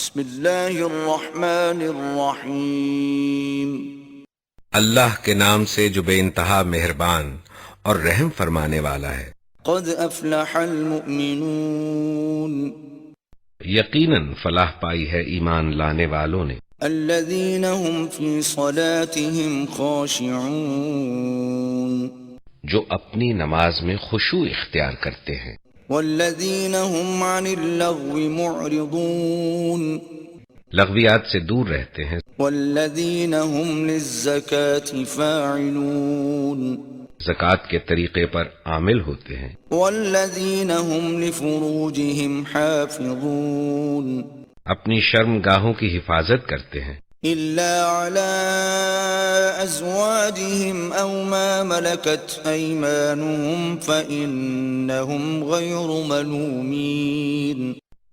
بسم اللہ الرحمن الرحیم۔ اللہ کے نام سے جو بے انتہا مہربان اور رحم فرمانے والا ہے۔ قد افلح المؤمنون، یقیناً فلاح پائی ہے ایمان لانے والوں نے، الذین هم فی صلاتهم خاشعون، جو اپنی نماز میں خشوع اختیار کرتے ہیں، والذین هم عن اللغو معرضون، لغویات سے دور رہتے ہیں، والذین هم للزکاة فاعلون، زکوٰۃ کے طریقے پر عامل ہوتے ہیں، والذین هم لفروجهم حافظون، اپنی شرم گاہوں کی حفاظت کرتے ہیں، إلا على أزواجهم أو ما ملكت أيمانهم فإنهم غير ملومين،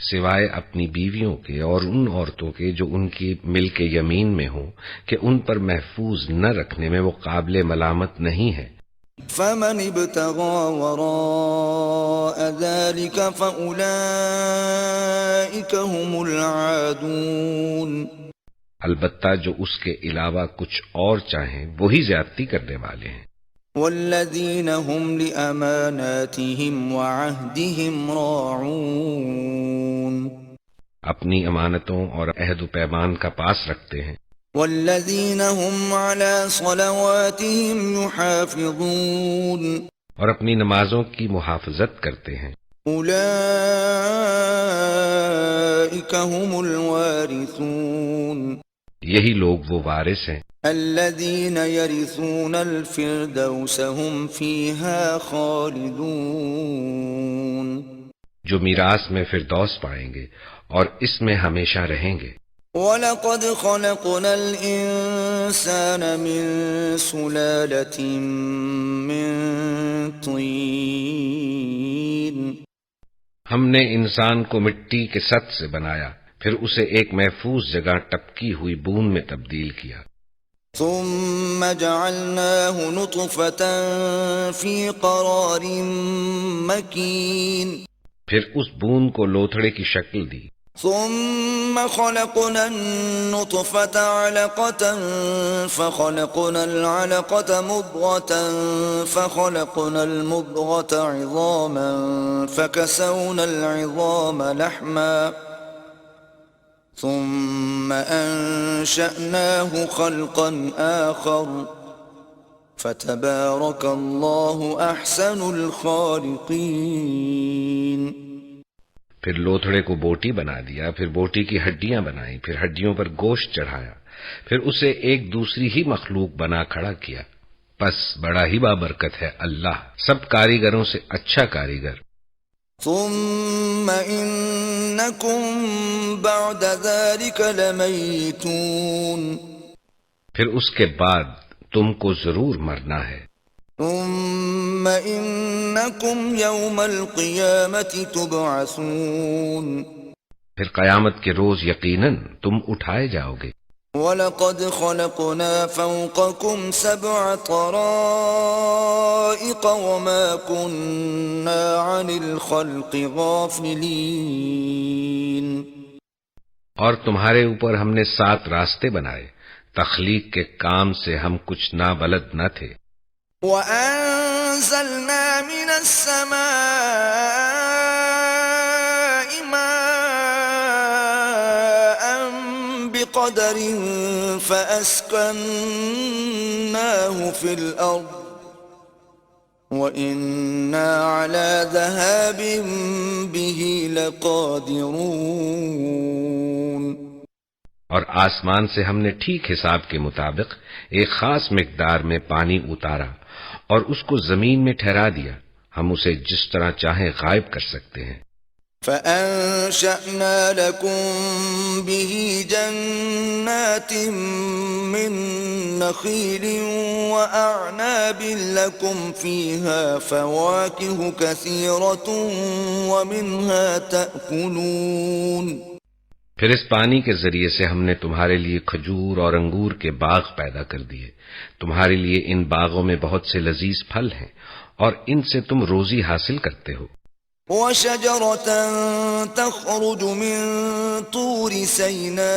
سوائے اپنی بیویوں کے اور ان عورتوں کے جو ان کی ملک یمین میں ہوں کہ ان پر محفوظ نہ رکھنے میں وہ قابل ملامت نہیں ہے۔ فمن ابتغى وراء ذلك فأولئك هم العادون، البتہ جو اس کے علاوہ کچھ اور چاہیں وہی زیادتی کرنے والے ہیں، والذین هم لأماناتهم وعهدهم راعون، اپنی امانتوں اور عہد و پیمان کا پاس رکھتے ہیں، والذین هم على صلواتهم يحافظون، اور اپنی نمازوں کی محافظت کرتے ہیں، اولئک هم الوارثون، یہی لوگ وہ وارث ہیں الذین یرثون الفردوس هم فیہا خالدون، جو میراث میں فردوس پائیں گے اور اس میں ہمیشہ رہیں گے۔ وَلَقَدْ خَلَقْنَا الْإِنسَانَ مِنْ سُلَالَةٍ مِّن طِينٍ، ہم نے انسان کو مٹی کے سط سے بنایا، پھر اسے ایک محفوظ جگہ ٹپکی ہوئی بوند میں تبدیل کیا، ثُمَّ جَعَلْنَاهُ نُطْفَةً فِي قَرَارٍ مَّكِينٍ، پھر اس بوند کو لوتھڑے کی شکل دی، ثم خلقنا النطفة علقة فخلقنا العلقة مضغة فخلقنا المضغة عظاما فكسونا العظام لحما ثم أنشأناه خلقا آخر فتبارك الله أحسن الخالقين۔ پھر لوتھڑے کو بوٹی بنا دیا، پھر بوٹی کی ہڈیاں بنائیں، پھر ہڈیوں پر گوشت چڑھایا، پھر اسے ایک دوسری ہی مخلوق بنا کھڑا کیا، پس بڑا ہی بابرکت ہے اللہ سب کاریگروں سے اچھا کاریگر۔ ثم انکم بعد ذلك لمیتون، پھر اس کے بعد تم کو ضرور مرنا ہے، ثم انکم یوم القیامة تبعثون، پھر قیامت کے روز یقیناً تم اٹھائے جاؤ گے۔ وَلَقَدْ خَلَقْنَا فَوْقَكُمْ سَبْعَ طَرَائِقَ وَمَا كُنَّا عَنِ الْخَلْقِ غَافِلِينَ، اور تمہارے اوپر ہم نے 7 راستے بنائے، تخلیق کے کام سے ہم کچھ نابلد نہ تھے۔ وَأَنزَلْنَا مِنَ السَّمَاءِ مَاءً بِقَدَرٍ فَأَسْكَنَّاهُ فِي الْأَرْضِ وَإِنَّا عَلَى ذَهَابٍ بِهِ لَقَادِرُونَ، اور آسمان سے ہم نے ٹھیک حساب کے مطابق ایک خاص مقدار میں پانی اتارا اور اس کو زمین میں ٹھہرا دیا، ہم اسے جس طرح چاہیں غائب کر سکتے ہیں۔ فَأَنشَأْنَا لَكُم بِهِ جَنَّاتٍ مِّن نَّخِيلٍ وَأَعْنَابٍ لَّكُمْ فِيهَا فَوَاكِهُ كَثِيرَةٌ وَمِنْهَا تَأْكُلُونَ، پھر اس پانی کے ذریعے سے ہم نے تمہارے لیے کھجور اور انگور کے باغ پیدا کر دیے، تمہارے لیے ان باغوں میں بہت سے لذیذ پھل ہیں اور ان سے تم روزی حاصل کرتے ہو۔ وشجرة تخرج من طور سيناء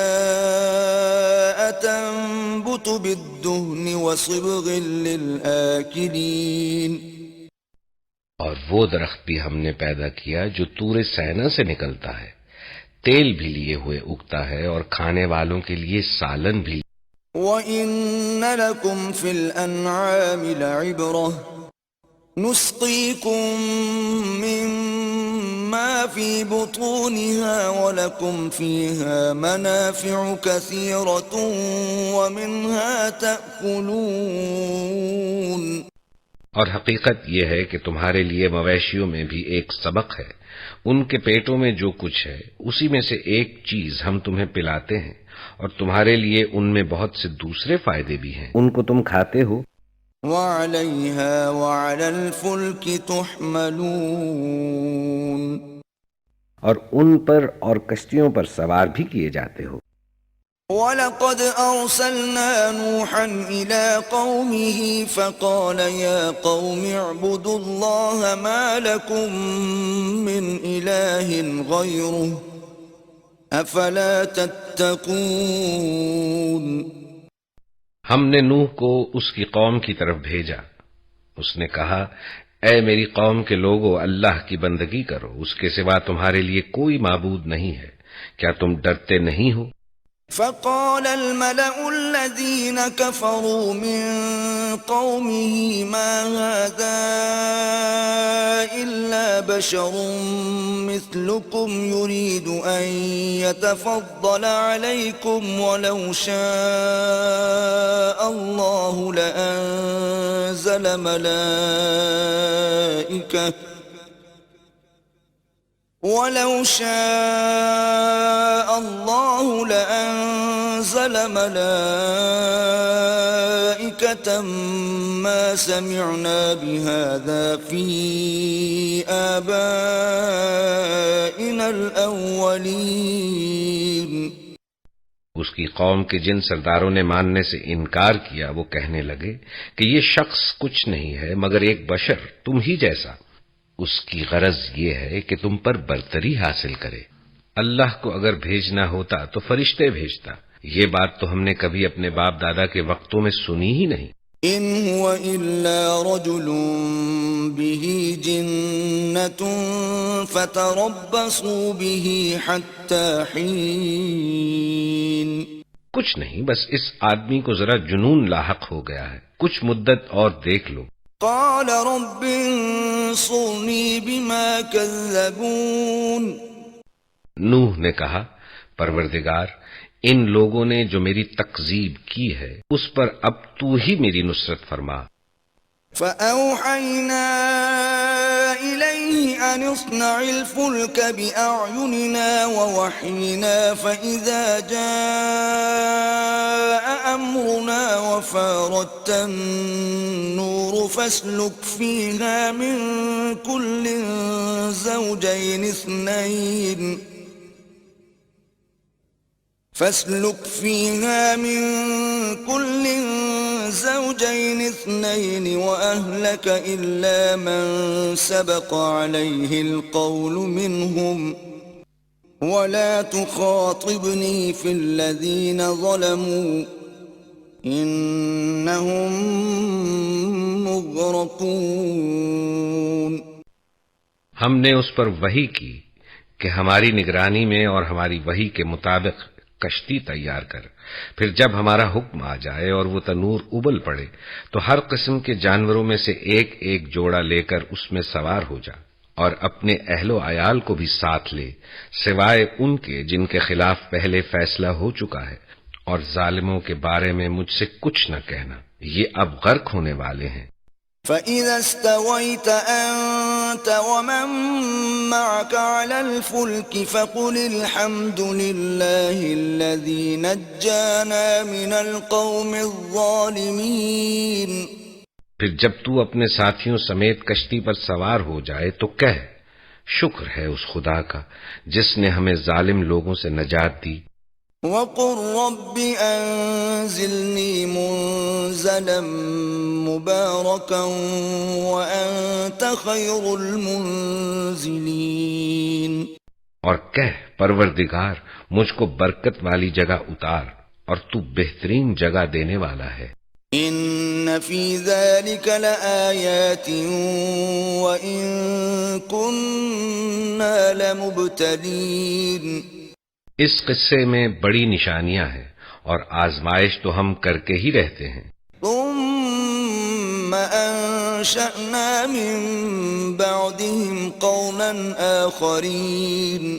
تنبت بالدهن وصبغ للآكلين. اور وہ درخت بھی ہم نے پیدا کیا جو طور سینا سے نکلتا ہے، تیل بھی لیے ہوئے اگتا ہے اور کھانے والوں کے لیے سالن بھی. وَإِنَّ لَكُمْ فِي الْأَنْعَامِ لَعِبْرَةً نُسْقِيكُم مِّمَّا فِي بُطُونِهَا وَلَكُمْ فِيهَا مَنَافِعُ كَثِيرَةٌ وَمِنْهَا تَأْكُلُونَ. اور حقیقت یہ ہے کہ تمہارے لیے مویشیوں میں بھی ایک سبق ہے، ان کے پیٹوں میں جو کچھ ہے اسی میں سے ایک چیز ہم تمہیں پلاتے ہیں، اور تمہارے لیے ان میں بہت سے دوسرے فائدے بھی ہیں، ان کو تم کھاتے ہو. وَعَلَيْهَا وَعَلَى الْفُلْكِ تُحْمَلُونَ. اور ان پر اور کشتیوں پر سوار بھی کیے جاتے ہو. وَلَقَدْ أَرْسَلْنَا نُوحًا إِلَىٰ قَوْمِهِ فَقَالَ يَا قَوْمِ اعْبُدُوا اللَّهَ مَا لَكُم مِّنْ إِلَٰهٍ غَيْرُهُ أَفَلَا تَتَّقُونَ. ہم نے نوح کو اس کی قوم کی طرف بھیجا. اس نے کہا، اے میری قوم کے لوگو، اللہ کی بندگی کرو، اس کے سوا تمہارے لیے کوئی معبود نہیں ہے، کیا تم ڈرتے نہیں ہو؟ فقال الملأ الذين كفروا من قومه ما هذا إلا بشر مثلكم يريد أن يتفضل عليكم ولو شاء الله لأنزل ملائكة وَلَوْ شَاءَ اللَّهُ لَأَنزَلَ مَلَائِكَةً مَا سَمِعْنَا بِهَذَا فِي آبَائِنَا الْأَوَّلِينَ. اس کی قوم کے جن سرداروں نے ماننے سے انکار کیا وہ کہنے لگے کہ یہ شخص کچھ نہیں ہے مگر ایک بشر تم ہی جیسا. اس کی غرض یہ ہے کہ تم پر برتری حاصل کرے. اللہ کو اگر بھیجنا ہوتا تو فرشتے بھیجتا. یہ بات تو ہم نے کبھی اپنے باپ دادا کے وقتوں میں سنی ہی نہیں. ان هو الا رجل به جنة فتربصوا به حتى حين. کچھ نہیں، بس اس آدمی کو ذرا جنون لاحق ہو گیا ہے، کچھ مدت اور دیکھ لو. قال رب انصرني بما كذبون. نوح نے کہا، پروردگار، ان لوگوں نے جو میری تکذیب کی ہے اس پر اب تو ہی میری نصرت فرما. فأوحينا إليه أن اصنع الفلك بأعيننا ووحينا فإذا جاء أمرنا وفارت النور فاسلك فيها من كل زوجين اثنين وأهلك إلا من سبق عليه القول منهم ولا تخاطبني في الذين ظلموا إنهم مغرقون. ہم نے اس پر وحی کی کہ ہماری نگرانی میں اور ہماری وحی کے مطابق کشتی تیار کر، پھر جب ہمارا حکم آ جائے اور وہ تنور ابل پڑے تو ہر قسم کے جانوروں میں سے ایک ایک جوڑا لے کر اس میں سوار ہو جا، اور اپنے اہل و عیال کو بھی ساتھ لے، سوائے ان کے جن کے خلاف پہلے فیصلہ ہو چکا ہے، اور ظالموں کے بارے میں مجھ سے کچھ نہ کہنا، یہ اب غرق ہونے والے ہیں. فَإِذَا اسْتَوَيْتَ أَنْتَ وَمَنْ مَعَكَ عَلَى الْفُلْكِ فَقُلِ الْحَمْدُ لِلَّهِ الَّذِي نَجَّانَا مِنَ الْقَوْمِ الظَّالِمِينَ. پھر جب تو اپنے ساتھیوں سمیت کشتی پر سوار ہو جائے تو کہہ، شکر ہے اس خدا کا جس نے ہمیں ظالم لوگوں سے نجات دی. وَقُلْ رَبِّ أَنزِلْنِي مُنزَلًا مُبَارَكًا وَأَنْتَ خَيْرُ الْمُنزِلِينَ. اور کہہ پروردگار مجھ کو برکت والی جگہ اتار اور تو بہترین جگہ دینے والا ہے۔ إن في ذلك لآيات وإن كنا لمبتلين۔ اس قصے میں بڑی نشانیاں ہیں اور آزمائش تو ہم کر کے ہی رہتے ہیں۔ ثم أنشأنا من بعدهم قوما آخرين۔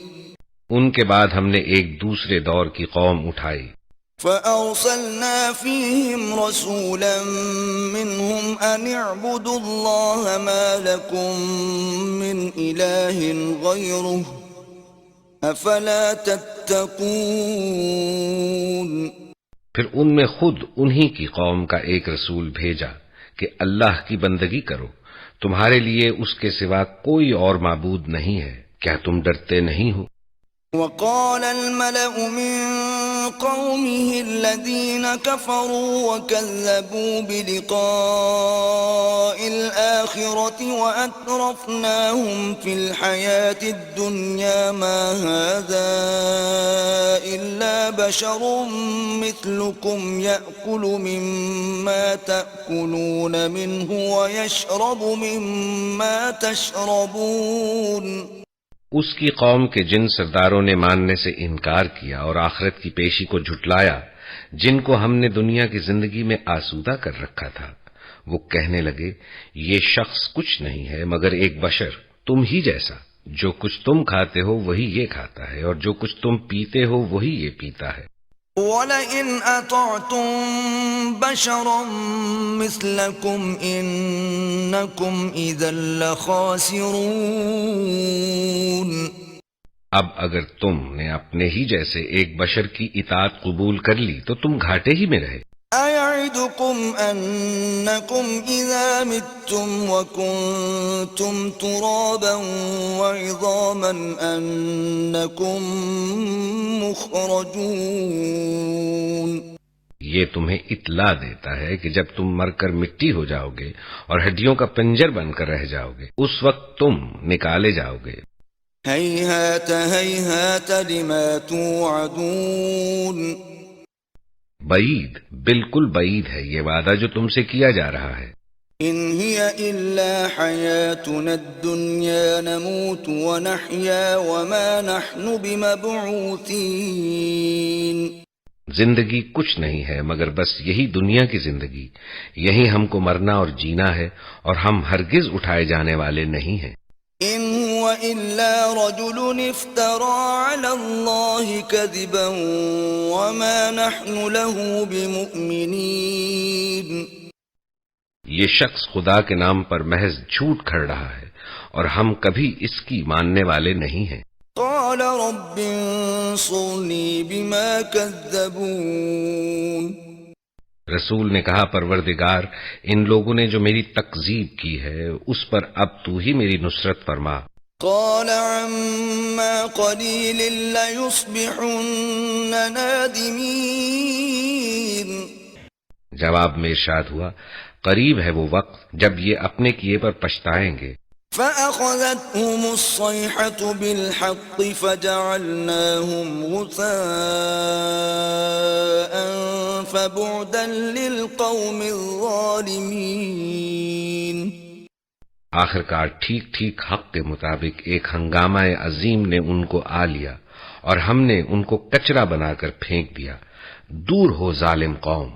ان کے بعد ہم نے ایک دوسرے دور کی قوم اٹھائی۔ فأرسلنا فيهم رسولا منهم أن اعبدوا الله ما لكم من إله غيره أفلا تتقون۔ پھر ان میں خود انہی کی قوم کا ایک رسول بھیجا کہ اللہ کی بندگی کرو، تمہارے لیے اس کے سوا کوئی اور معبود نہیں ہے، کیا تم ڈرتے نہیں ہو؟ وقال الملأ من قومه الذين كفروا وكذبوا بلقاء الآخرة وأترفناهم في الحياة الدنيا ما هذا إلا بشر مثلكم يأكل مما تأكلون منه ويشرب مما تشربون۔ اس کی قوم کے جن سرداروں نے ماننے سے انکار کیا اور آخرت کی پیشی کو جھٹلایا، جن کو ہم نے دنیا کی زندگی میں آسودہ کر رکھا تھا، وہ کہنے لگے یہ شخص کچھ نہیں ہے مگر ایک بشر تم ہی جیسا، جو کچھ تم کھاتے ہو وہی یہ کھاتا ہے اور جو کچھ تم پیتے ہو وہی یہ پیتا ہے۔ وَلَئِنْ أَطَعْتُمْ بَشَرًا مِثْلَكُمْ إِنَّكُمْ إِذًا لَخَاسِرُونَ۔ اب اگر تم نے اپنے ہی جیسے ایک بشر کی اطاعت قبول کر لی تو تم گھاٹے ہی میں رہے۔ أَيَعِدُكُمْ أَنَّكُمْ إِذَا مِتُّمْ وَكُنْتُمْ تُرَابًا وَعِظَامًا أَنَّكُمْ مُخْرَجُونَ۔ یہ تمہیں اطلاع دیتا ہے کہ جب تم مر کر مٹی ہو جاؤ گے اور ہڈیوں کا پنجر بن کر رہ جاؤ گے، اس وقت تم نکالے جاؤ گے۔ هَيْهَاتَ هَيْهَاتَ لِمَا تُوعَدُونَ۔ بعید، بالکل بعید ہے یہ وعدہ جو تم سے کیا جا رہا ہے۔ إِنْ هِيَ إِلَّا حَيَاتُنَا الدُّنْيَا نَمُوتُ وَنَحْيَا وَمَا نَحْنُ بِمَبْعُوثِينَ۔ زندگی کچھ نہیں ہے مگر بس یہی دنیا کی زندگی، یہی ہم کو مرنا اور جینا ہے اور ہم ہرگز اٹھائے جانے والے نہیں ہیں۔ إِنْ هُوَ إِلَّا رَجُلٌ افْتَرَى عَلَى اللَّهِ كَذِبًا وَمَا نَحْنُ لَهُ بِمُؤْمِنِينَ۔ یہ شخص خدا کے نام پر محض جھوٹ کھڑ رہا ہے اور ہم کبھی اس کی ماننے والے نہیں ہیں۔ قَالَ رَبِّ انصُرْنِي بِمَا كَذَّبُونَ۔ رسول نے کہا پروردگار ان لوگوں نے جو میری تکذیب کی ہے اس پر اب تو ہی میری نصرت فرما۔ قال عما قليل ليصبحن نادمين۔ جواب میں ارشاد ہوا قریب ہے وہ وقت جب یہ اپنے کیے پر پچھتائیں گے۔ فأخذتهم الصيحة بالحق فجعلناهم غثاء فبعدا للقوم الظالمين۔ آخر کار ٹھیک ٹھیک حق کے مطابق ایک ہنگامہ عظیم نے ان کو آ لیا اور ہم نے ان کو کچرا بنا کر پھینک دیا، دور ہو ظالم قوم۔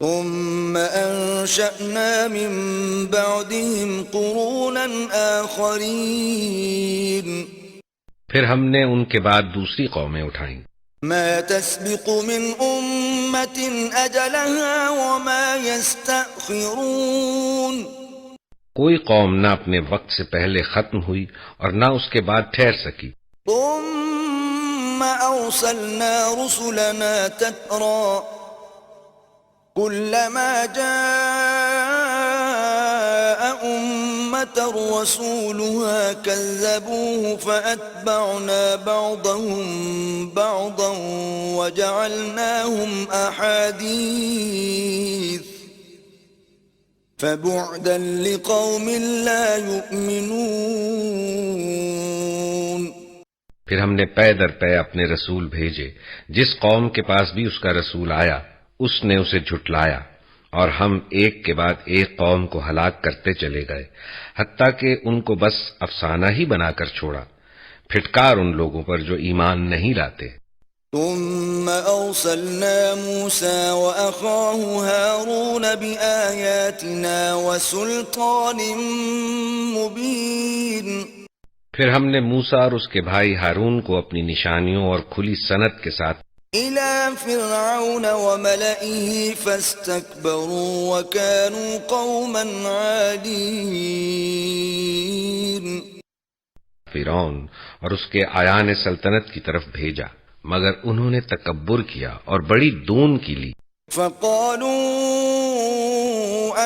ثم أنشأنا من بعدهم قرونا آخرين۔ پھر ہم نے ان کے بعد دوسری قومیں اٹھائیں۔ ما تسبق من أمة أجلها وما يستأخرون۔ کوئی قوم نہ اپنے وقت سے پہلے ختم ہوئی اور نہ اس کے بعد ٹھہر سکی۔ ثم أرسلنا رسلنا تترى كلما جاء أمة رسولها كذبوه فأتبعنا بعضهم بعضا وجعلناهم أحاديث فبعدا لقوم لا يؤمنون۔ پھر ہم نے پے در پے اپنے رسول بھیجے، جس قوم کے پاس بھی اس کا رسول آیا اس نے اسے جھٹلایا، اور ہم ایک کے بعد ایک قوم کو ہلاک کرتے چلے گئے، حتیٰ کہ ان کو بس افسانہ ہی بنا کر چھوڑا۔ پھٹکار ان لوگوں پر جو ایمان نہیں لاتے۔ ثم أرسلنا موسى وأخاه هارون بآياتنا وسلطان مبين پھر ہم نے موسیٰ اور اس کے بھائی ہارون کو اپنی نشانیوں اور کھلی صنعت کے ساتھ إلى فرعون وملئه فاستكبروا وكانوا قوما عالين فرعون اور اس کے آیان سلطنت کی طرف بھیجا، مگر انہوں نے تکبر کیا اور بڑی دون کی لی۔ فقالوا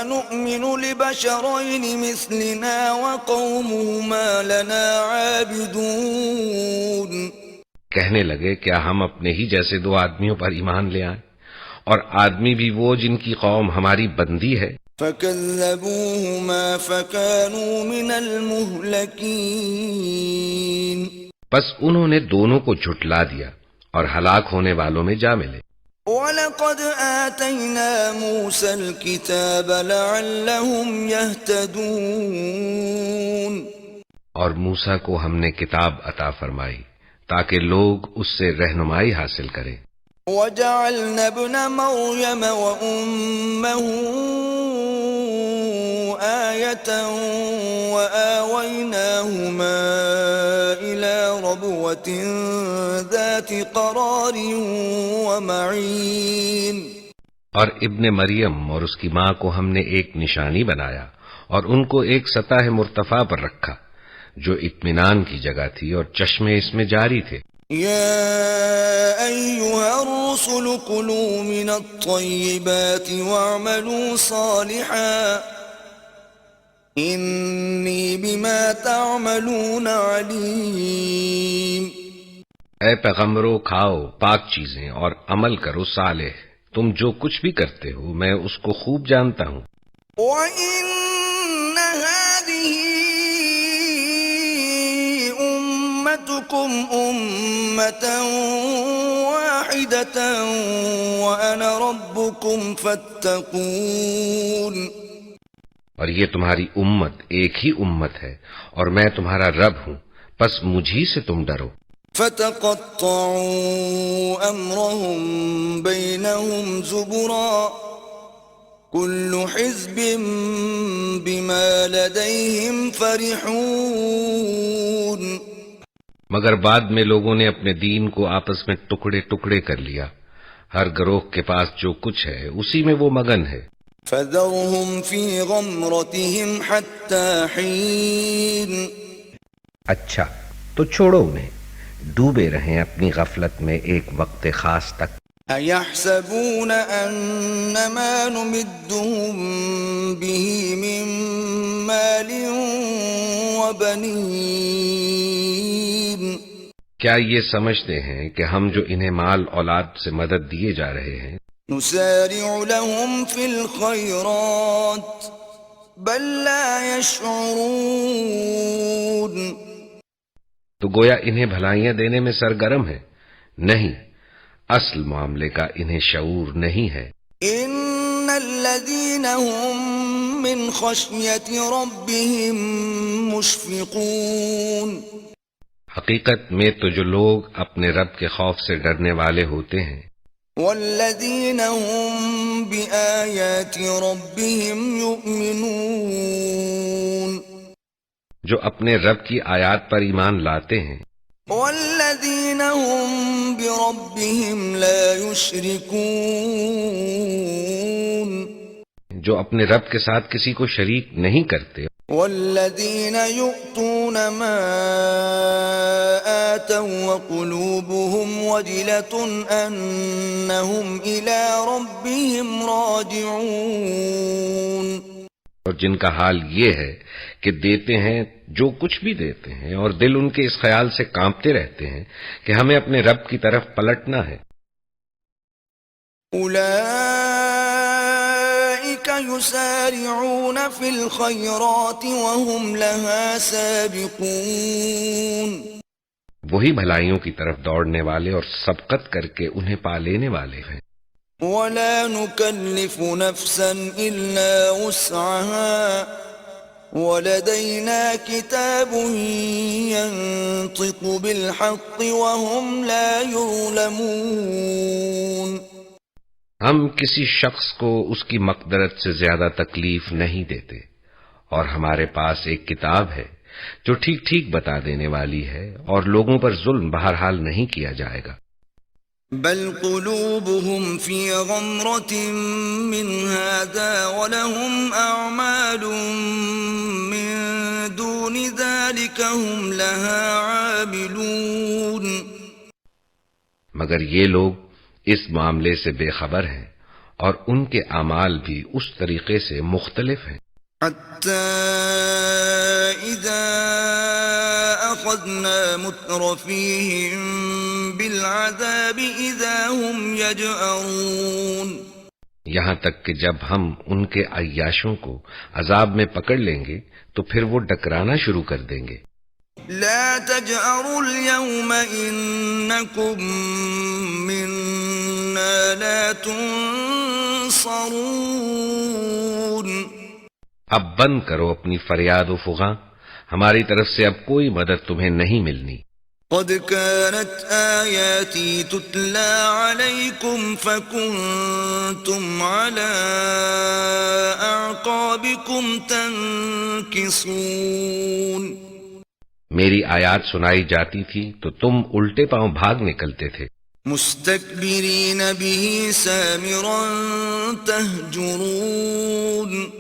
أنؤمن لبشرين مثلنا وقومهما لنا عابدون کہنے لگے کیا ہم اپنے ہی جیسے دو آدمیوں پر ایمان لے آئیں، اور آدمی بھی وہ جن کی قوم ہماری بندی ہے۔ فكذبوهما فكانوا من المهلكين بس انہوں نے دونوں کو جھٹلا دیا اور ہلاک ہونے والوں میں جا ملے۔ وَلَقَدْ آتَيْنَا مُوسَى الْكِتَابَ لَعَلَّهُمْ يَهْتَدُونَ اور موسیٰ کو ہم نے کتاب عطا فرمائی تاکہ لوگ اس سے رہنمائی حاصل کریں۔ وَجَعَلْنَا ابْنَ مَرْيَمَ وَأُمَّهُ آيَةً وَآوَيْنَاهُمَا إِلَى رَبْوَةٍ ذَاتِ قَرَارٍ وَمَعِينٍ اور ابن مریم اور اس کی ماں کو ہم نے ایک نشانی بنایا اور ان کو ایک سطح مرتفع پر رکھا جو اطمینان کی جگہ تھی اور چشمے اس میں جاری تھے۔ يا أيها الرسل كلوا من الطيبات واعملوا صالحا إني بما تعملون عليم اے پیغمبروں، کھاؤ پاک چیزیں اور عمل کرو صالح، تم جو کچھ بھی کرتے ہو میں اس کو خوب جانتا ہوں۔ وَإِنَّ هَذِهِ أُمَّتُكُمْ أُمَّةً وَاحِدَةً وَأَنَا رَبُّكُمْ فَاتَّقُونِ اور یہ تمہاری امت ایک ہی امت ہے اور میں تمہارا رب ہوں، پس مجھی سے تم ڈرو۔ فَتَقَطَّعُوا أَمْرَهُمْ بَيْنَهُمْ زُبُرًا كُلُّ حِزْبٍ بِمَا لَدَيْهِمْ فَرِحُونَ مگر بعد میں لوگوں نے اپنے دین کو آپس میں ٹکڑے ٹکڑے کر لیا، ہر گروہ کے پاس جو کچھ ہے اسی میں وہ مگن ہے۔ فَذَرْهُمْ فِي غَمْرَتِهِمْ حَتَّى حِينٍ اچھا تو چھوڑو انہیں، ڈوبے رہیں اپنی غفلت میں ایک وقت خاص تک۔ أَيَحْسَبُونَ أَنَّمَا نُمِدُّهُم بِهِ مِن مَّالٍ وَبَنِينَ کیا یہ سمجھتے ہیں کہ ہم جو انہیں مال اولاد سے مدد دیے جا رہے ہیں نُسَارِعُ لَهُمْ فِي الْخَيْرَاتِ بَل لَّا يَشْعُرُونَ تو گویا انہیں بھلائیاں دینے میں سرگرم ہیں؟ نہیں، اصل معاملے کا انہیں شعور نہیں ہے۔ إِنَّ الَّذِينَ هُم مِّنْ خَشْيَةِ رَبِّهِم مُّشْفِقُونَ حقیقت میں تو جو لوگ اپنے رب کے خوف سے ڈرنے والے ہوتے ہیں، وَالَّذِينَ هُم بِآيَاتِ رَبِّهِمْ يُؤْمِنُونَ جو اپنے رب کی آیات پر ایمان لاتے ہیں، وَالَّذِينَ هُم بِرَبِّهِمْ لَا يُشْرِكُونَ جو اپنے رب کے ساتھ کسی کو شریک نہیں کرتے، وَالَّذِينَ يُؤْتُونَ مَا آتَوا وَقُلُوبُهُمْ وَجِلَةٌ أَنَّهُمْ إِلَى رَبِّهِمْ رَاجِعُونَ اور جن کا حال یہ ہے کہ دیتے ہیں جو کچھ بھی دیتے ہیں اور دل ان کے اس خیال سے کانپتے رہتے ہیں کہ ہمیں اپنے رب کی طرف پلٹنا ہے۔ أُولَئِكَ يُسَارِعُونَ فِي الْخَيْرَاتِ وَهُمْ لَهَا سَابِقُونَ وہی بھلائیوں کی طرف دوڑنے والے اور سبقت کر کے انہیں پا لینے والے ہیں. ولا نكلف نفسا إلا وسعها ولدينا كتاب ينطق بالحق وهم لا يظلمون. ہم کسی شخص کو اس کی مقدرت سے زیادہ تکلیف نہیں دیتے اور ہمارے پاس ایک کتاب ہے جو ٹھیک ٹھیک بتا دینے والی ہے اور لوگوں پر ظلم بہرحال نہیں کیا جائے گا. بل قلوبهم في غمرة من هذا ولهم أعمال من دون ذلك هم لها عاملون. مگر یہ لوگ اس معاملے سے بے خبر ہیں اور ان کے اعمال بھی اس طریقے سے مختلف ہیں. حتى إذا أخذنا مترفيهم بالعذاب إذا هم يجأرون. یہاں تک کہ جب ہم ان کے عیاشوں کو عذاب میں پکڑ لیں گے تو پھر وہ ڈکرانا شروع کر دیں گے. لا تجأروا اليوم إنكم منا لا تنصرون. اب بند کرو اپنی فریاد و فغاں، ہماری طرف سے اب کوئی مدد تمہیں نہیں ملنی. قد كانت آياتي تتلى عليكم فكنتم على أعقابكم تنكصون. میری آیات سنائی جاتی تھی تو تم الٹے پاؤں بھاگ نکلتے تھے. مستكبرين به سامرا تهجرون.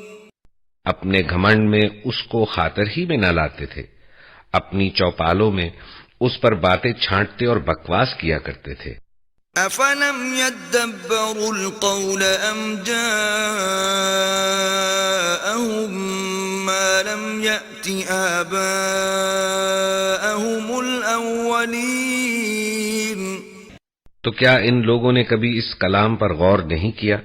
اپنے گھمنڈ میں اس کو خاطر ہی میں نہ لاتے تھے، اپنی چوپالوں میں اس پر باتیں چھانٹتے اور بکواس کیا کرتے تھے. افلم يدبروا القول ام جاءهم ما لم يأت آباءهم الاولین. تو کیا ان لوگوں نے کبھی اس کلام پر غور نہیں کیا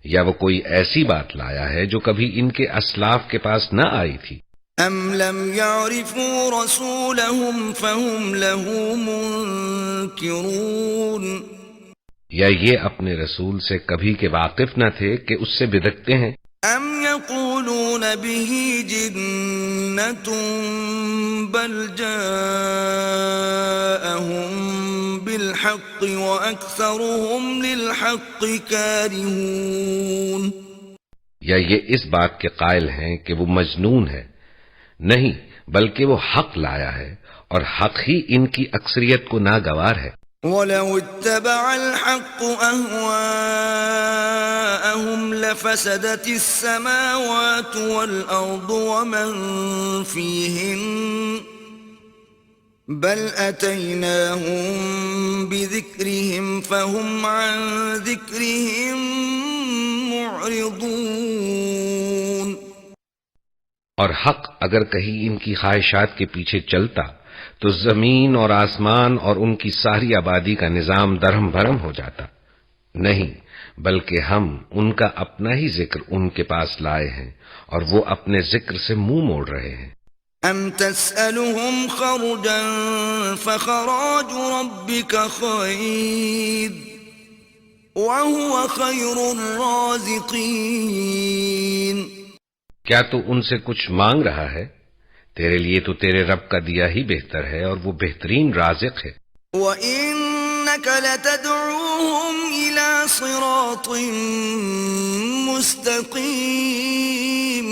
یا وہ کوئی ایسی بات لایا ہے جو کبھی ان کے اسلاف کے پاس نہ آئی تھی؟ ام لم يعرفوا رسولهم فهم له منکرون. یا یہ اپنے رسول سے کبھی کے واقف نہ تھے کہ اس سے بدکتے ہیں؟ ام یقولون به جنة بل جاءهم بالحق واکثرهم للحق کارہون. یا یہ اس بات کے قائل ہیں کہ وہ مجنون ہے؟ نہیں، بلکہ وہ حق لایا ہے اور حق ہی ان کی اکثریت کو ناگوار ہے. وَلَوِ اتَّبَعَ الْحَقُّ أَهْوَاءَهُمْ لَفَسَدَتِ السَّمَاوَاتُ وَالْأَرْضُ وَمَنْ فِيهِنَّ بَلْ أَتَيْنَاهُمْ بِذِكْرِهِمْ فَهُمْ عَنْ ذِكْرِهِمْ مُعْرِضُونَ. اور حق اگر کہیں ان کی خواہشات کے پیچھے چلتا تو زمین اور آسمان اور ان کی ساری آبادی کا نظام درہم بھرم ہو جاتا. نہیں، بلکہ ہم ان کا اپنا ہی ذکر ان کے پاس لائے ہیں اور وہ اپنے ذکر سے منہ موڑ رہے ہیں. ام تسألهم خرجا فخراج ربك خير وهو خير الرازقين. کیا تو ان سے کچھ مانگ رہا ہے؟ تیرے لیے تو تیرے رب کا دیا ہی بہتر ہے اور وہ بہترین رازق ہے. وَإِنَّكَ لَتَدْعُوهُمْ إِلَى صِرَاطٍ مُسْتَقِيمٍ.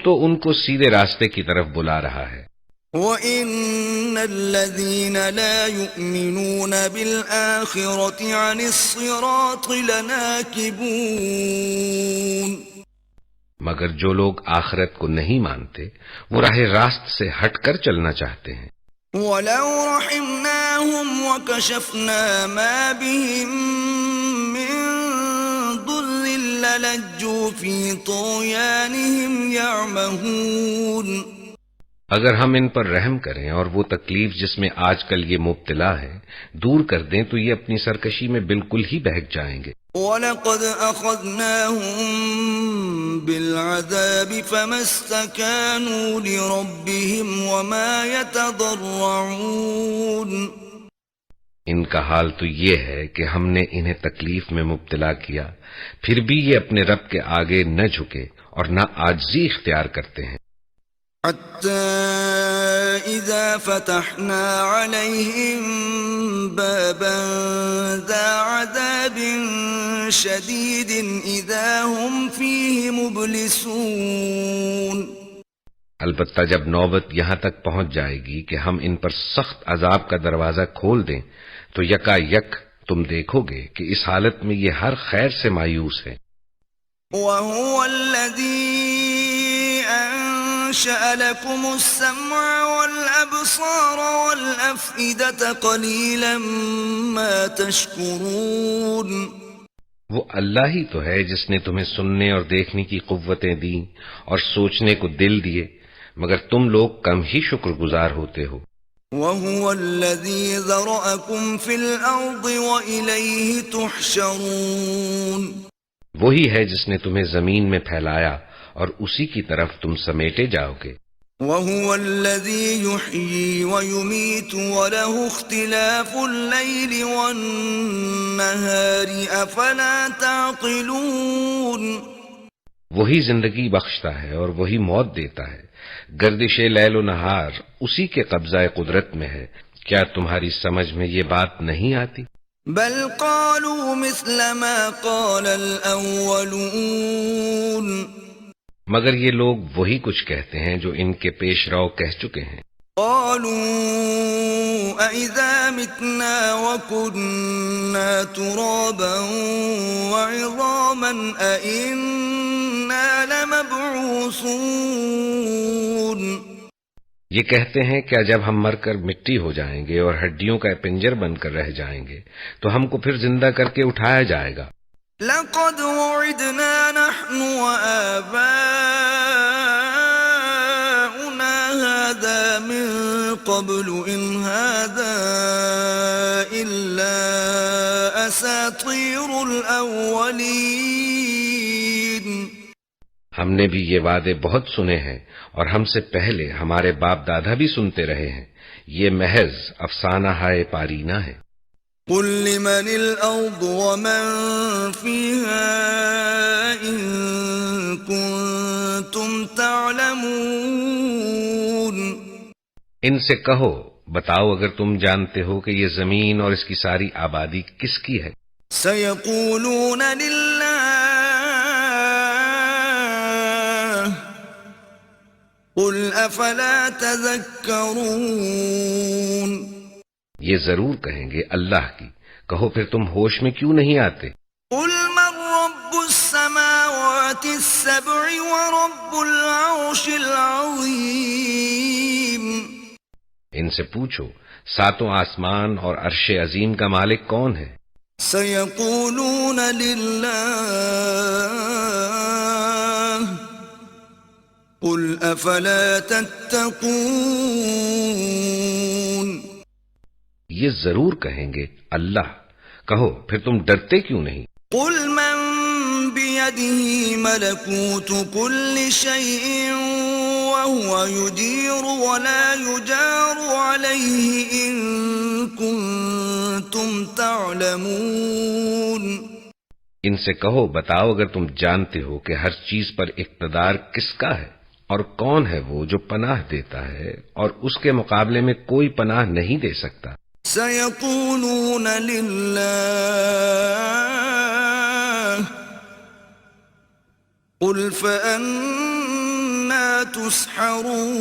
تو ان کو سیدھے راستے کی طرف بلا رہا ہے. وَإِنَّ الَّذِينَ لَا يُؤْمِنُونَ بِالْآخِرَةِ عَنِ الصِّرَاطِ لَنَاكِبُونَ. مگر جو لوگ آخرت کو نہیں مانتے وہ راہ راست سے ہٹ کر چلنا چاہتے ہیں. وَلَوْ رَحِمْنَاهُمْ وَكَشَفْنَا مَا بِهِمْ مِنْ ضُرٍّ لَلَجُّوا فِي طُغْيَانِهِمْ يَعْمَهُونَ. اگر ہم ان پر رحم کریں اور وہ تکلیف جس میں آج کل یہ مبتلا ہے دور کر دیں تو یہ اپنی سرکشی میں بالکل ہی بہک جائیں گے. وَلَقَدْ أَخَذْنَاهُمْ بِالْعَذَابِ فَمَا اسْتَكَانُوا لِرَبِّهِمْ وَمَا يَتَضَرَّعُونَ ان کا حال تو یہ ہے کہ ہم نے انہیں تکلیف میں مبتلا کیا، پھر بھی یہ اپنے رب کے آگے نہ جھکے اور نہ عاجزی اختیار کرتے ہیں۔ حَتَّى إِذَا فَتَحْنَا عَلَيْهِمْ بَابًا ذَا عَذَابٍ شَدِيدٍ إِذَا هُمْ فِيهِ مُبْلِسُونَ البتہ جب نوبت یہاں تک پہنچ جائے گی کہ ہم ان پر سخت عذاب کا دروازہ کھول دیں تو یکا یک تم دیکھو گے کہ اس حالت میں یہ ہر خیر سے مایوس ہے۔ وَهُوَ الَّذِي أَنشَأَ لَكُمُ السَّمْعَ وَالْأَبْصَارَ وَالْأَفْئِدَةَ قَلِيلًا مَا تَشْكُرُونَ وہ اللہ ہی تو ہے جس نے تمہیں سننے اور دیکھنے کی قوتیں دیں اور سوچنے کو دل دیے، مگر تم لوگ کم ہی شکر گزار ہوتے ہو۔ وَهُوَ الَّذِي ذَرَأَكُمْ فِي الْأَرْضِ وَإِلَيْهِ تُحْشَرُونَ وہی ہے جس نے تمہیں زمین میں پھیلایا اور اسی کی طرف تم سمیٹے جاؤ گے۔ وَهُوَ الَّذِي يُحْيِي وَيُمِيتُ وَلَهُ اخْتِلَافُ اللَّيْلِ وَالنَّهَارِ أَفَلَا تَعْقِلُونَ وہی زندگی بخشتا ہے اور وہی موت دیتا ہے، گردش لیل و نہار اسی کے قبضہ قدرت میں ہے، کیا تمہاری سمجھ میں یہ بات نہیں آتی؟ بل قالوا مثل ما قال الأولون مگر یہ لوگ وہی کچھ کہتے ہیں جو ان کے پیش رو کہہ چکے ہیں۔ قالوا أَإِذَا مِتْنَا وَكُنَّا تُرَابًا وَعِظَامًا أَإِنَّا لَمَبْعُوثُونَ یہ کہتے ہیں کیا جب ہم مر کر مٹی ہو جائیں گے اور ہڈیوں کا پنجر بن کر رہ جائیں گے تو ہم کو پھر زندہ کر کے اٹھایا جائے گا؟ لَقَدْ وُعِدْنَا نَحْنُ وَآبَاؤُنَا هَذَا مِن قَبْلُ إِنْ هَذَا إِلَّا أَسَاطِيرُ الْأَوَّلِينَ ہم نے بھی یہ وعدے بہت سنے ہیں اور ہم سے پہلے ہمارے باپ دادا بھی سنتے رہے ہیں، یہ محض افسانہ ہائے پارینہ ہے۔ قُل لِّمَنِ الْأَرْضُ وَمَن فِيهَا إِن كُنتُمْ تَعْلَمُونَ ان سے کہو، بتاؤ اگر تم جانتے ہو کہ یہ زمین اور اس کی ساری آبادی کس کی ہے۔ سَيَقُولُونَ لِلَّهِ قُلْ أَفَلَا تَذَكَّرُونَ یہ ضرور کہیں گے اللہ کی، کہو پھر تم ہوش میں کیوں نہیں آتے؟ قُلْ مَن رَّبُّ السَّمَاوَاتِ السَّبْعِ وَرَبُّ الْعَرْشِ الْعَظِيمِ ان سے پوچھو ساتوں آسمان اور عرش عظیم کا مالک کون ہے؟ سَيَقُولُونَ لِلَّهِ قُلْ أَفَلَا تَتَّقُونَ یہ ضرور کہیں گے اللہ، کہو پھر تم ڈرتے کیوں نہیں؟ قُلْ مَن بِيَدِهِ مَلَكُوتُ كُلِّ شَيْءٍ وَهُوَ يُجِيرُ وَلَا يُجَارُ عَلَيْهِ إِن كُنتُمْ تَعْلَمُونَ ان سے کہو بتاؤ اگر تم جانتے ہو کہ ہر چیز پر اقتدار کس کا ہے اور کون ہے وہ جو پناہ دیتا ہے اور اس کے مقابلے میں کوئی پناہ نہیں دے سکتا۔ سَيَقُولُونَ لِلَّهِ قُلْ فَأَنَّىٰ تُسْحَرُونَ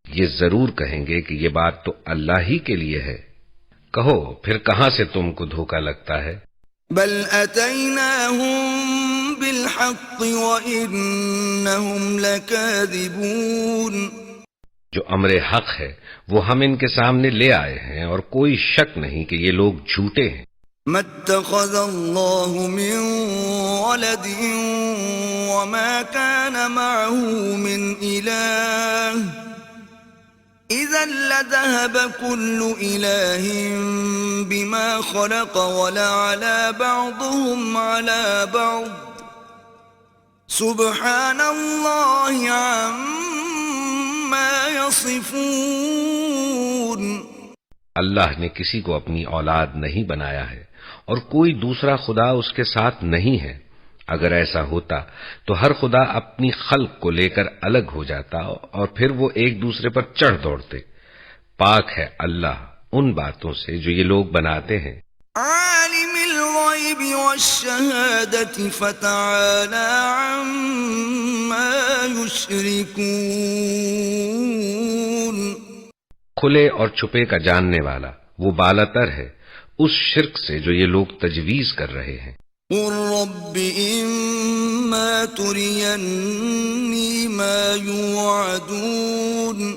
یہ ضرور کہیں گے کہ یہ بات تو اللہ ہی کے لیے ہے، کہو پھر کہاں سے تم کو دھوکا لگتا ہے؟ بل أتيناهم بالحق وإنهم لكاذبون جو امر حق ہے وہ ہم ان کے سامنے لے آئے ہیں اور کوئی شک نہیں کہ یہ لوگ جھوٹے ہیں۔ ما اتخذ الله من ولد وما كان معه من إله إذا إذا لذهب كل إله بما خلق ولعلى بعضهم على بعض سبحان الله عما يصفون. اللہ نے کسی کو اپنی اولاد نہیں بنایا ہے اور کوئی دوسرا خدا اس کے ساتھ نہیں ہے. اگر ایسا ہوتا تو ہر خدا اپنی خلق کو لے کر الگ ہو جاتا اور پھر وہ ایک دوسرے پر چڑھ دوڑتے. پاک ہے اللہ ان باتوں سے جو یہ لوگ بناتے ہیں. عالم الغیب والشہادة فتعالى عما یشرکون. کھلے اور چھپے کا جاننے والا وہ بالاتر ہے اس شرک سے جو یہ لوگ تجویز کر رہے ہیں. قل رب اما ترینی ما یوعدون.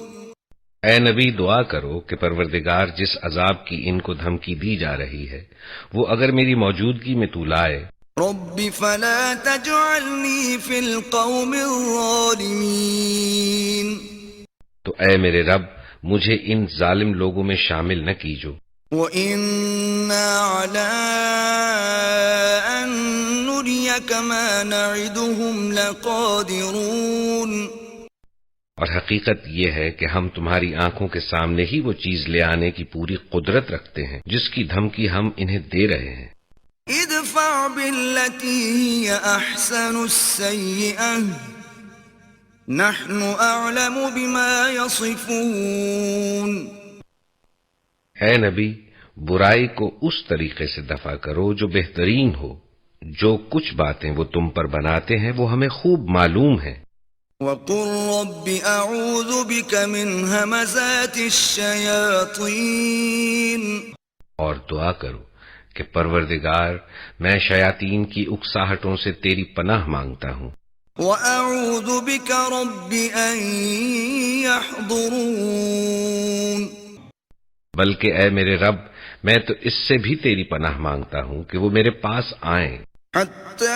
اے نبی دعا کرو کہ پروردگار جس عذاب کی ان کو دھمکی دی جا رہی ہے وہ اگر میری موجودگی میں تو لائے. رب فلا تجعلنی فی القوم الظالمین. تو اے میرے رب مجھے ان ظالم لوگوں میں شامل نہ کیجو. وَإِنَّا عَلَىٰ أَن نُّرِيَكَ مَا نَعِدُهُمْ لَقَادِرُونَ. اور حقیقت یہ ہے کہ ہم تمہاری آنکھوں کے سامنے ہی وہ چیز لے آنے کی پوری قدرت رکھتے ہیں جس کی دھمکی ہم انہیں دے رہے ہیں. ادفع بالتي هي احسن السيئة نحن اعلم بما يصفون. اے نبی برائی کو اس طریقے سے دفع کرو جو بہترین ہو. جو کچھ باتیں وہ تم پر بناتے ہیں وہ ہمیں خوب معلوم ہے. وَقُلْ رَبِّ أَعُوذُ بِكَ مِنْ هَمَزَاتِ الشَّيَاطِينِ. اور دعا کرو کہ پروردگار میں شیاطین کی اکساہٹوں سے تیری پناہ مانگتا ہوں. وَأَعُوذُ بِكَ رَبِّ أَن يَحْضُرُونَ. بلکہ اے میرے رب میں تو اس سے بھی تیری پناہ مانگتا ہوں کہ وہ میرے پاس آئیں. حَتَّى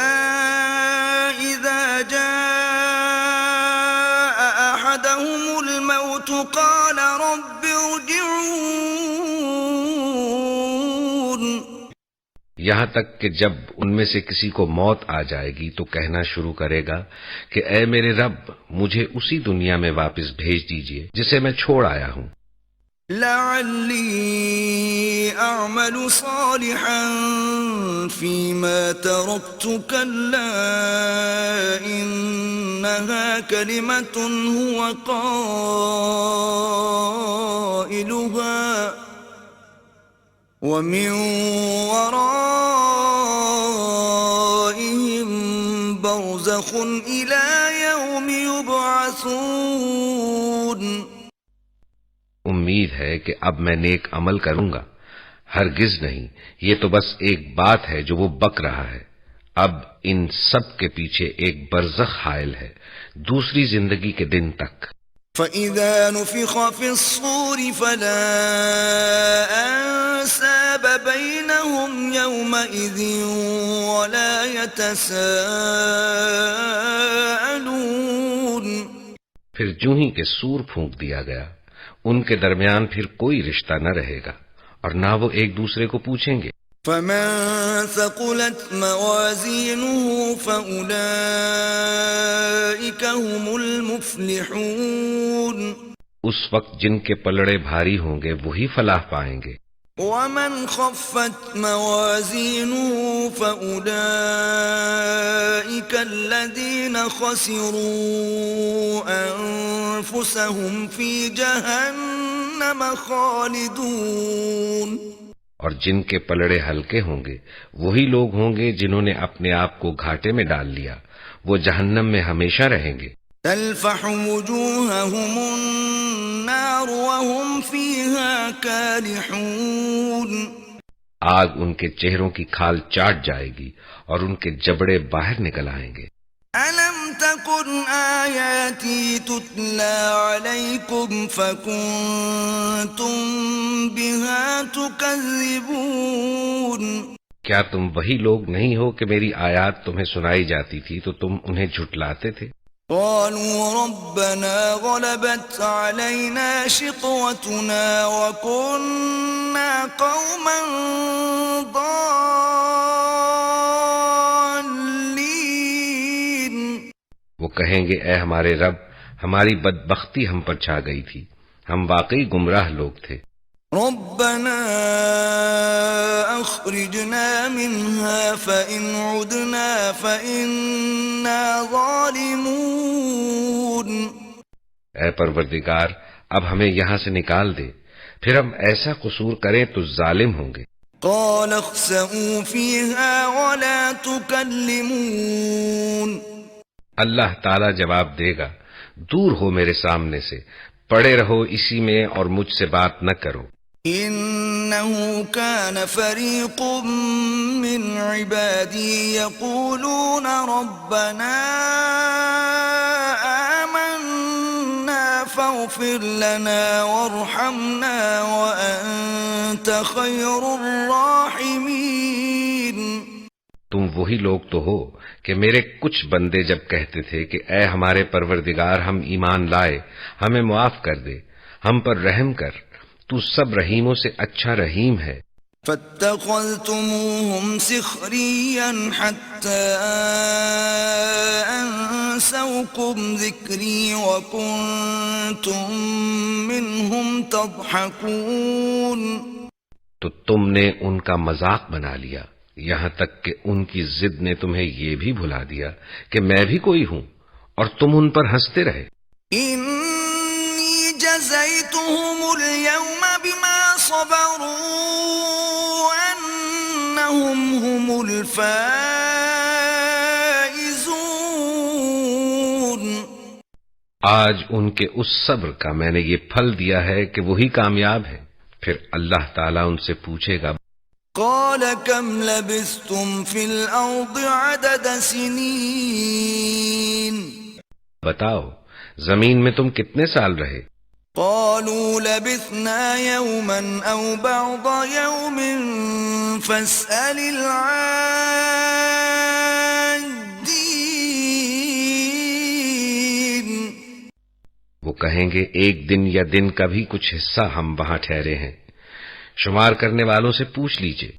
إِذَا جَاءَ أَحَدَهُمُ الْمَوْتُ قَالَ رَبِّ ارْجِعُونِ. یہاں تک کہ جب ان میں سے کسی کو موت آ جائے گی تو کہنا شروع کرے گا کہ اے میرے رب مجھے اسی دنیا میں واپس بھیج دیجئے جسے میں چھوڑ آیا ہوں. لعلی اعمل صالحا فيما تركت كلا انها كلمة هو قائلها ومن ورائهم برزخ الى يوم يبعثون. امید ہے کہ اب میں نیک عمل کروں گا. ہرگز نہیں، یہ تو بس ایک بات ہے جو وہ بک رہا ہے. اب ان سب کے پیچھے ایک برزخ حائل ہے دوسری زندگی کے دن تک. فَإِذَا نُفِخَ فِي الصُّورِ فَلَا أَنْسَابَ بَيْنَهُمْ يَوْمَئِذٍ وَلَا يَتَسَاءَلُونَ. پھر جوں ہی کہ سور پھونک دیا گیا ان کے درمیان پھر کوئی رشتہ نہ رہے گا اور نہ وہ ایک دوسرے کو پوچھیں گے. فَمَن ثَقُلَتْ مَوَازِينُهُ فَأُولَئِكَ هُمُ الْمُفْلِحُونَ. اس وقت جن کے پلڑے بھاری ہوں گے وہی فلاح پائیں گے. وَمَنْ خَفَّتْ مَوَازِينُهُ فَأُولَئِكَ الَّذِينَ خَسِرُوا أَنفُسَهُمْ فِي جَهَنَّمَ خَالِدُونَ. اور جن کے پلڑے ہلکے ہوں گے وہی لوگ ہوں گے جنہوں نے اپنے آپ کو گھاٹے میں ڈال لیا، وہ جہنم میں ہمیشہ رہیں گے. تلفح وجوههم النار وهم فيها كالحون. آگ ان کے چہروں کی کھال چاٹ جائے گی اور ان کے جبڑے باہر نکل آئیں گے. أَلَمْ تَكُنْ آيَاتِي تُتْلَى عَلَيْكُمْ فَكُنْتُمْ بِهَا تُكَذِّبُونَ. کیا تم وہی لوگ نہیں ہو کہ میری آیات تمہیں سنائی جاتی تھی تو تم انہیں جھٹلاتے تھے؟ قالوا ربنا غلبت علينا شقوتنا وكنا قوما ضالين. وہ کہیں گے اے ہمارے رب، ہماری بدبختی ہم پر چھا گئی تھی، ہم واقعی گمراہ لوگ تھے. ربنا اخرجنا منها فإن عدنا فإنا ظالمون. اے پروردگار، اب ہمیں یہاں سے نکال دے، پھر ہم ایسا قصور کریں تو ظالم ہوں گے. قال اخسئوا فيها ولا تكلمون. اللہ تعالی جواب دے گا، دور ہو میرے سامنے سے، پڑے رہو اسی میں اور مجھ سے بات نہ کرو. إنه كان فريق من عبادي يقولون ربنا آمنا فاغفر لنا وارحمنا وأنت خير الراحمين. تم وہی لوگ تو ہو کہ میرے کچھ بندے جب کہتے تھے کہ اے ہمارے پروردگار، ہم ایمان لائے، ہمیں معاف کر دے، ہم پر رحم کر، تو سب رحیموں سے اچھا رحیم ہے. فاتخذتموهم سخريا حتى أنسوكم ذكري وكنتم منهم تضحكون. تو تم نے ان کا مذاق بنا لیا، یہاں تک کہ ان کی ضد نے تمہیں یہ بھی بھلا دیا کہ میں بھی کوئی ہوں، اور تم ان پر ہنستے رہے. إني جزيتهم اليوم بما صبروا أنهم هم الفائزون. آج ان کے اس صبر کا میں نے یہ پھل دیا ہے کہ وہی کامیاب ہے. پھر اللہ تعالیٰ ان سے پوچھے گا، قال كم لبثتم في الأرض عدد سنين. بتاؤ زمین میں تم کتنے سال رہے؟ قالوا لبثنا يوما أو بعض يوم فاسأل العادين. وہ کہیں گے ایک دن یا دن کا بھی کچھ حصہ ہم وہاں ٹھہرے ہیں، شمار کرنے والوں سے پوچھ لیجئے.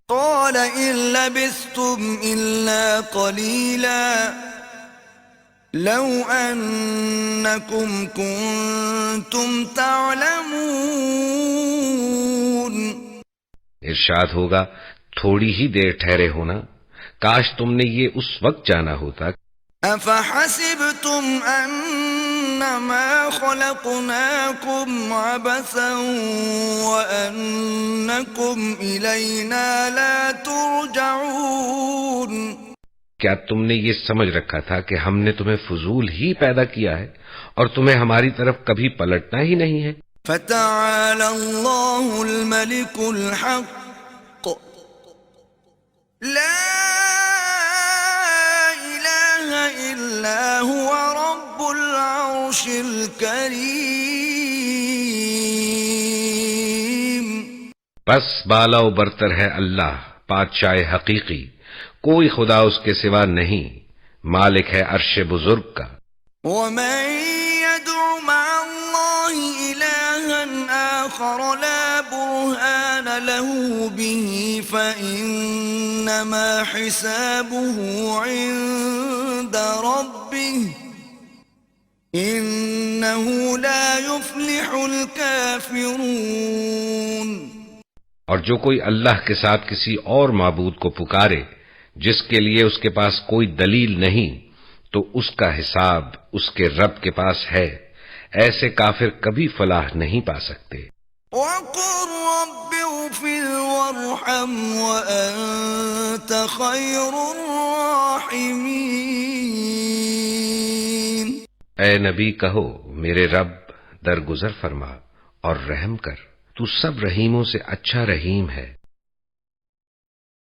قال إن لبثتم إلا قليلا لو أنكم كنتم تعلمون. ارشاد ہوگا تھوڑی ہی دیر ٹھہرے ہونا، کاش تم نے یہ اس وقت جانا ہوتا. أفحسبتم أنما خلقناكم عبثا وأنكم إلينا لا ترجعون. کیا تم نے یہ سمجھ رکھا تھا کہ ہم نے تمہیں فضول ہی پیدا کیا ہے اور تمہیں ہماری طرف کبھی پلٹنا ہی نہیں ہے؟ فتعالى الله الملك الحق لا إلا هو رب العرش الكريم. بس بالا و برتر ہے اللہ، بادشاہ حقیقی، کوئی خدا اس کے سوا نہیں، مالک ہے عرش بزرگ کا. ومن يدع مع الله إلها آخر لا برهان له به فإنما حسابه عند ربه إنه لا يفلح الكافرون. اور جو کوئی اللہ کے ساتھ کسی اور معبود کو پکارے جس کے لیے اس کے پاس کوئی دلیل نہیں، تو اس کا حساب اس کے رب کے پاس ہے، ایسے کافر کبھی فلاح نہیں پا سکتے. وَقُلْ رَبِّ اغْفِرْ وَارْحَمْ وَأَنْتَ خَيْرُ الرَّاحِمِينَ. اے نبی کہو میرے رب درگزر فرما اور رحم کر، تو سب رحیموں سے اچھا رحیم ہے.